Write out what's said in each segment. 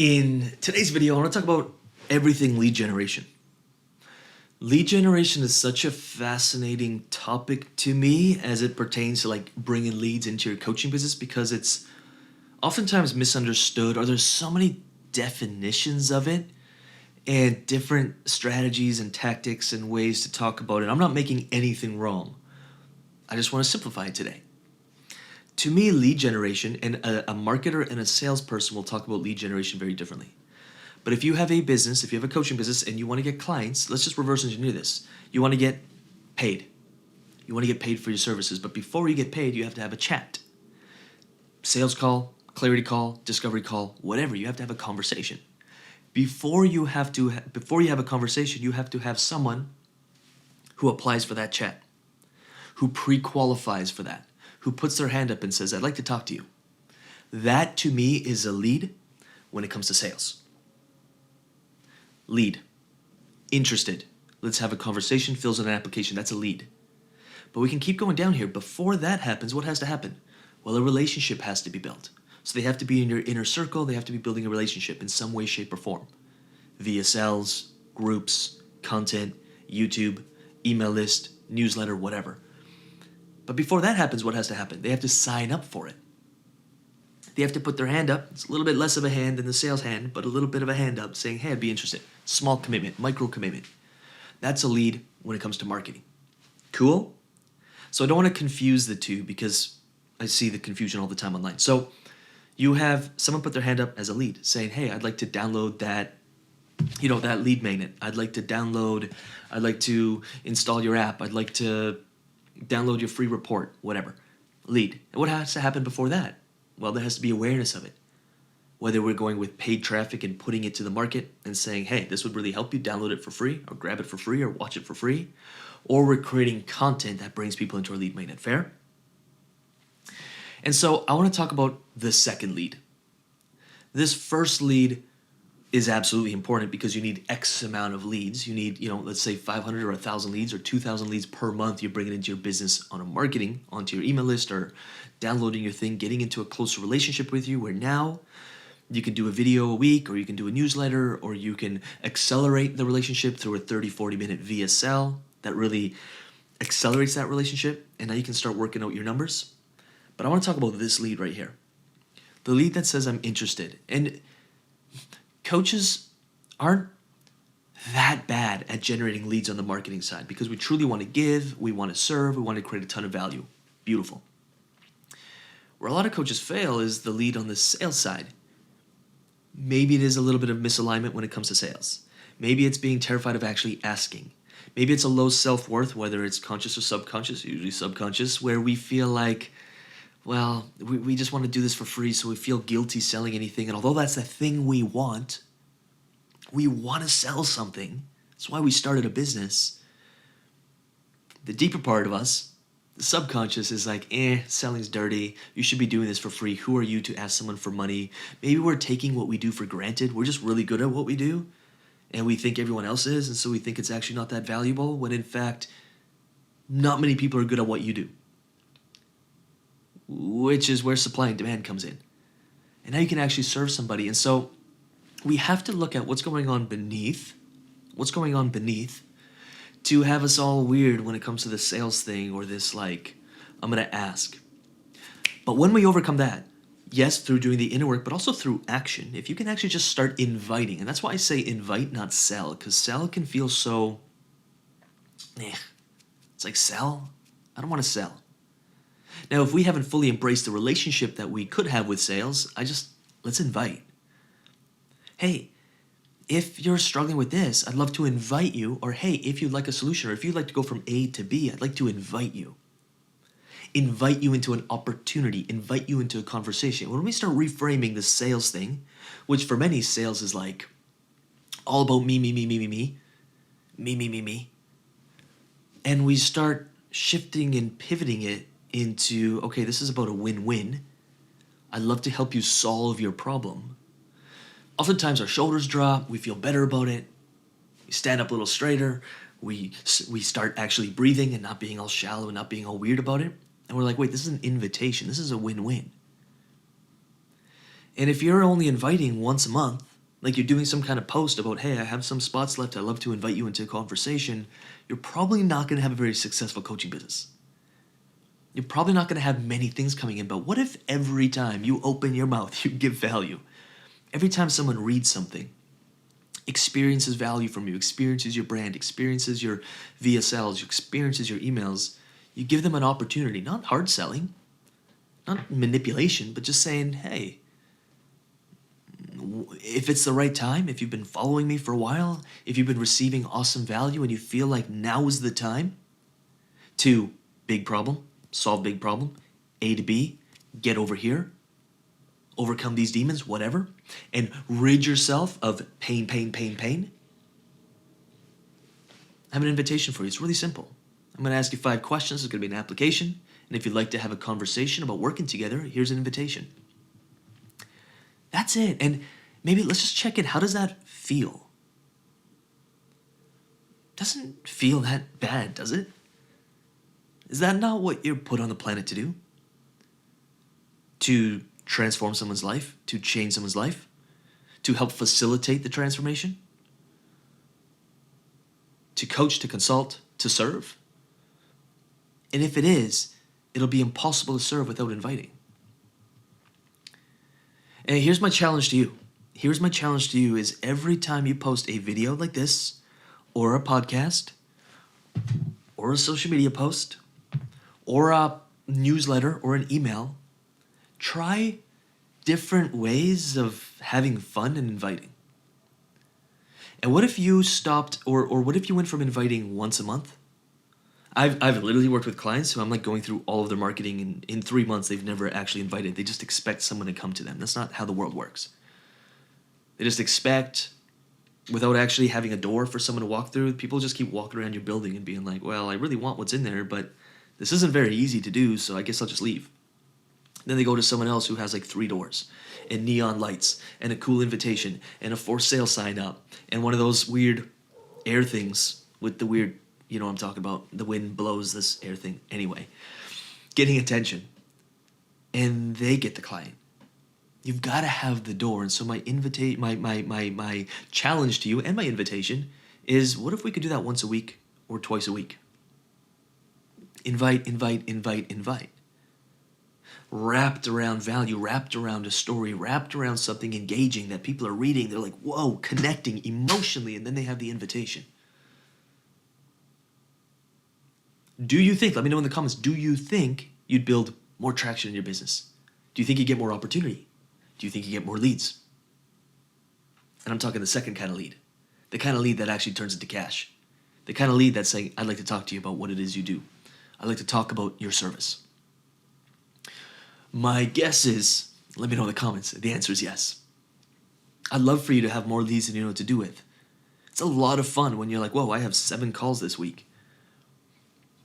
In today's video, I want to talk about everything lead generation. Lead generation is such a fascinating topic to me as it pertains to like bringing leads into your coaching business because it's oftentimes misunderstood, or there's so many definitions of it and different strategies and tactics and ways to talk about it. I'm not making anything wrong. I just want to simplify it today. To me, lead generation, and a marketer and a salesperson will talk about lead generation very differently. But if you have a business, if you have a coaching business and you want to get clients, let's just reverse engineer this. You want to get paid. You want to get paid for your services. But before you get paid, you have to have a chat. Sales call, clarity call, discovery call, whatever. You have to have a conversation. Before you have a conversation, you have to have someone who applies for that chat, who pre-qualifies for that, who puts their hand up and says, I'd like to talk to you. That to me is a lead when it comes to sales. Lead. Interested. Let's have a conversation, fills in an application. That's a lead. But we can keep going down here. Before that happens, what has to happen? Well, a relationship has to be built. So they have to be in your inner circle. They have to be building a relationship in some way, shape, or form. Via sales, groups, content, YouTube, email list, newsletter, whatever. But before that happens, what has to happen? They have to sign up for it. They have to put their hand up. It's a little bit less of a hand than the sales hand, but a little bit of a hand up saying, hey, I'd be interested. Small commitment, micro commitment. That's a lead when it comes to marketing. Cool? So I don't want to confuse the two because I see the confusion all the time online. So you have someone put their hand up as a lead saying, hey, I'd like to download that lead magnet. I'd like to install your app. I'd like to download your free report, whatever. Lead. And what has to happen before that? Well, there has to be awareness of it. Whether we're going with paid traffic and putting it to the market and saying, hey, this would really help you, download it for free, or grab it for free, or watch it for free. Or we're creating content that brings people into our lead magnet. Fair? And so I want to talk about the second lead. This first lead is absolutely important because you need X amount of leads. You need, let's say 500 or 1,000 leads or 2,000 leads per month. You're bringing into your business on a marketing, onto your email list, or downloading your thing, getting into a closer relationship with you, where now you can do a video a week, or you can do a newsletter, or you can accelerate the relationship through a 30, 40-minute VSL that really accelerates that relationship. And now you can start working out your numbers. But I want to talk about this lead right here. The lead that says I'm interested. And coaches aren't that bad at generating leads on the marketing side because we truly want to give, we want to serve, we want to create a ton of value. Beautiful. Where a lot of coaches fail is the lead on the sales side. Maybe it is a little bit of misalignment when it comes to sales. Maybe it's being terrified of actually asking. Maybe it's a low self-worth, whether it's conscious or subconscious, usually subconscious, where we feel like, well, we just want to do this for free, so we feel guilty selling anything. And although that's the thing we want to sell something. That's why we started a business. The deeper part of us, the subconscious, is like, selling's dirty. You should be doing this for free. Who are you to ask someone for money? Maybe we're taking what we do for granted. We're just really good at what we do, and we think everyone else is, and so we think it's actually not that valuable, when in fact, not many people are good at what you do. Which is where supply and demand comes in. And now you can actually serve somebody. And so we have to look at what's going on beneath to have us all weird when it comes to the sales thing, or this like, I'm going to ask. But when we overcome that, yes, through doing the inner work, but also through action, if you can actually just start inviting, and that's why I say invite, not sell, because sell can feel so, it's like sell? I don't want to sell. Now, if we haven't fully embraced the relationship that we could have with sales, let's invite. Hey, if you're struggling with this, I'd love to invite you. Or hey, if you'd like a solution, or if you'd like to go from A to B, I'd like to invite you. Invite you into an opportunity, invite you into a conversation. When we start reframing the sales thing, which for many, sales is like all about me, and we start shifting and pivoting it into, okay, this is about a win-win. I'd love to help you solve your problem. Oftentimes our shoulders drop, we feel better about it, we stand up a little straighter, we start actually breathing and not being all shallow and not being all weird about it. And we're like, wait, this is an invitation. This is a win-win. And if you're only inviting once a month, like you're doing some kind of post about, hey, I have some spots left, I'd love to invite you into a conversation, you're probably not going to have a very successful coaching business. You're probably not going to have many things coming in, but what if every time you open your mouth, you give value? Every time someone reads something, experiences value from you, experiences your brand, experiences your VSLs, experiences your emails, you give them an opportunity, not hard selling, not manipulation, but just saying, hey, if it's the right time, if you've been following me for a while, if you've been receiving awesome value and you feel like now is the time to big problem, solve big problem, A to B, get over here, overcome these demons, whatever, and rid yourself of pain, I have an invitation for you. It's really simple. I'm going to ask you 5 questions. It's going to be an application. And if you'd like to have a conversation about working together, here's an invitation. That's it. And maybe let's just check in. How does that feel? Doesn't feel that bad, does it? Is that not what you're put on the planet to do? To transform someone's life? To change someone's life? To help facilitate the transformation? To coach, to consult, to serve? And if it is, it'll be impossible to serve without inviting. And here's my challenge to you. Here's my challenge to you is every time you post a video like this, or a podcast, or a social media post, or a newsletter, or an email, try different ways of having fun and inviting. And what if you stopped, or what if you went from inviting once a month? I've literally worked with clients who I'm like going through all of their marketing, and in 3 months they've never actually invited. They just expect someone to come to them. That's not how the world works. They just expect, without actually having a door for someone to walk through, people just keep walking around your building and being like, well, I really want what's in there, but this isn't very easy to do, so I guess I'll just leave. Then they go to someone else who has like 3 doors and neon lights and a cool invitation and a for sale sign up and one of those weird air things with the weird, you know what I'm talking about, the wind blows this air thing. Anyway, getting attention. And they get the client. You've got to have the door. And so my challenge to you and my invitation is, what if we could do that once a week or twice a week? Invite. Wrapped around value, wrapped around a story, wrapped around something engaging that people are reading. They're like, whoa, connecting emotionally, and then they have the invitation. Do you think, let me know in the comments, do you think you'd build more traction in your business? Do you think you get more opportunity? Do you think you get more leads? And I'm talking the second kind of lead. The kind of lead that actually turns into cash. The kind of lead that's saying, I'd like to talk to you about what it is you do. I'd like to talk about your service. My guess is, let me know in the comments, the answer is yes. I'd love for you to have more leads than you know what to do with. It's a lot of fun when you're like, whoa, I have 7 calls this week.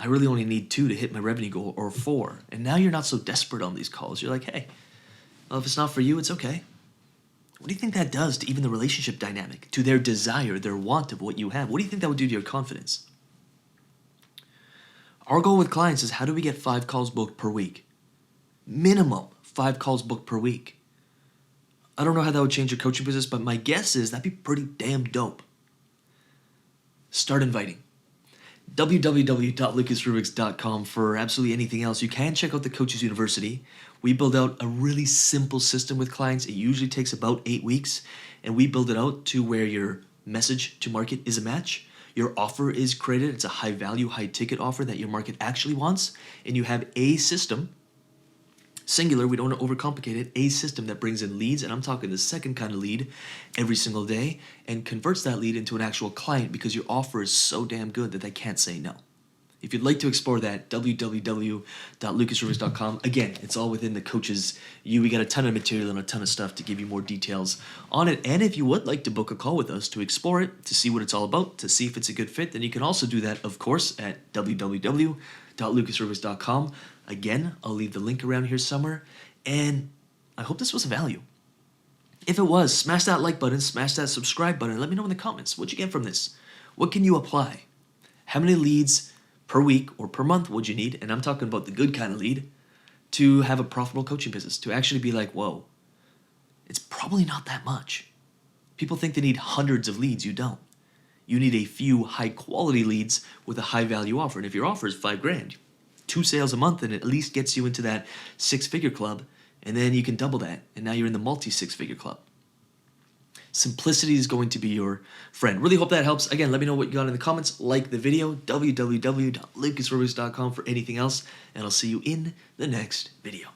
I really only need 2 to hit my revenue goal, or 4. And now you're not so desperate on these calls. You're like, hey, well, if it's not for you, it's okay. What do you think that does to even the relationship dynamic, to their desire, their want of what you have? What do you think that would do to your confidence? Our goal with clients is, how do we get 5 calls booked per week? Minimum 5 calls booked per week. I don't know how that would change your coaching business, but my guess is that'd be pretty damn dope. Start inviting. www.lucasrubix.com for absolutely anything else. You can check out the Coaches University. We build out a really simple system with clients. It usually takes about 8 weeks, and we build it out to where your message to market is a match. Your offer is created. It's a high value, high ticket offer that your market actually wants, and you have a system, singular, we don't want to overcomplicate it, a system that brings in leads, and I'm talking the second kind of lead, every single day, and converts that lead into an actual client because your offer is so damn good that they can't say no. If you'd like to explore that, www.lucasrubix.com. Again, it's all within the Coaches U. We got a ton of material and a ton of stuff to give you more details on it. And if you would like to book a call with us to explore it, to see what it's all about, to see if it's a good fit, then you can also do that, of course, at www.lucasrubix.com. Again, I'll leave the link around here somewhere. And I hope this was of value. If it was, smash that like button, smash that subscribe button, and let me know in the comments. What'd you get from this? What can you apply? How many leads per week or per month would you need? And I'm talking about the good kind of lead to have a profitable coaching business, to actually be like, whoa, it's probably not that much. People think they need hundreds of leads. You don't. You need a few high quality leads with a high value offer. And if your offer is $5,000, 2 sales a month, and it at least gets you into that 6-figure club, and then you can double that, and now you're in the multi 6-figure club. Simplicity is going to be your friend. Really hope that helps. Again, let me know what you got in the comments. Like the video, www.lucasrubix.com for anything else, and I'll see you in the next video.